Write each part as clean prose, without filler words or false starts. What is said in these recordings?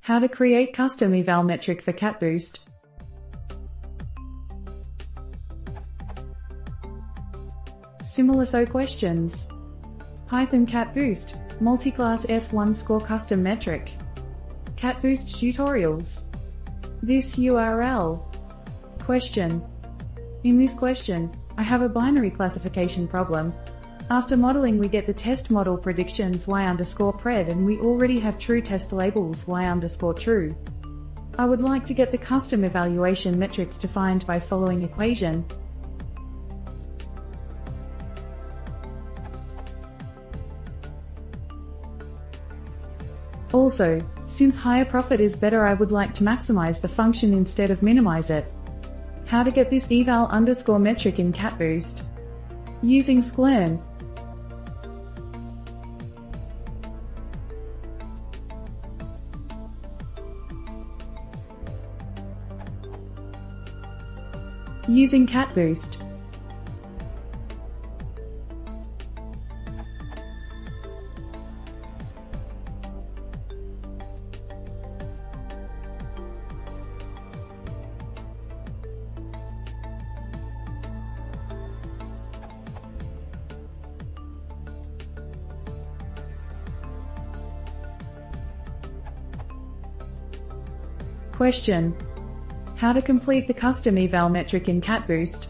How to create custom eval metric for catboost. Similar so questions. Python catboost, multi-class F1 score custom metric. Catboost tutorials. This URL. Question. In this question, I have a binary classification problem. After modeling we get the test model predictions y_pred and we already have true test labels y_true. I would like to get the custom evaluation metric defined by following equation. Also, since higher profit is better, I would like to maximize the function instead of minimize it. How to get this eval_metric in catboost? Using scikitlearn. Using catboost. Question. How to complete the custom eval metric in catboost?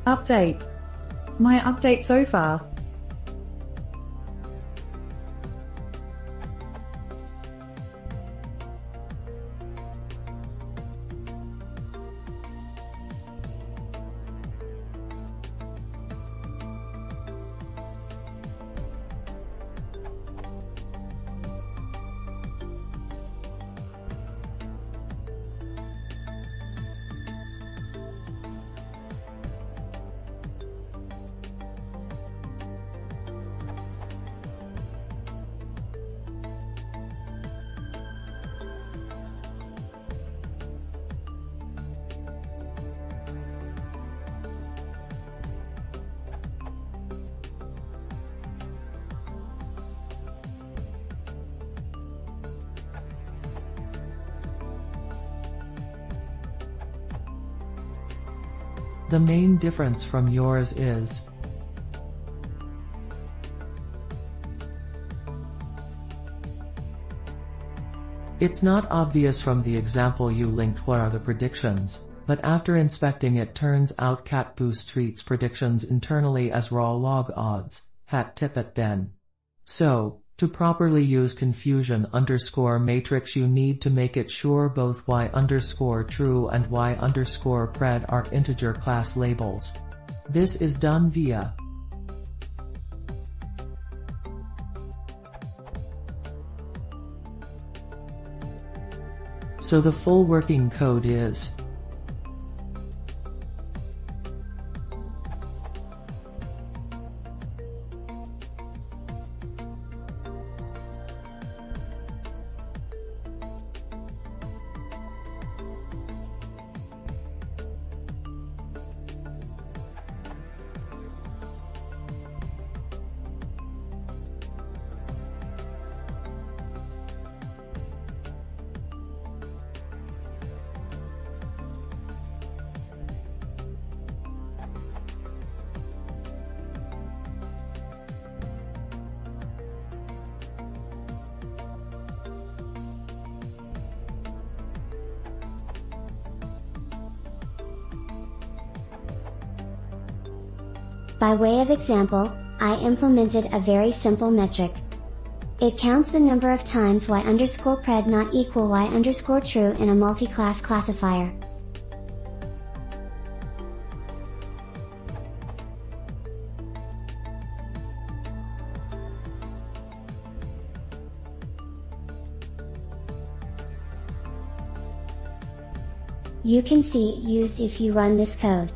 Update. My update so far. The main difference from yours is it's not obvious from the example you linked what are the predictions, but after inspecting it turns out catboost treats predictions internally as raw log odds, hat tip at ben. So, to properly use confusion_matrix you need to make it sure both y_true and y_pred are integer class labels. This is done via So the full working code is By way of example, I implemented a very simple metric. It counts the number of times y_pred not equal y_true in a multi-class classifier. You can see it used if you run this code.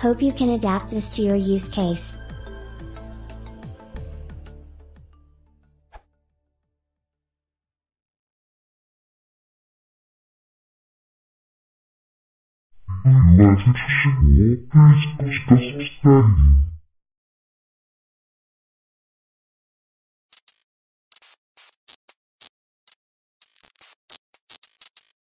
Hope you can adapt this to your use case. Imagem chegou, que isso está sucedendo?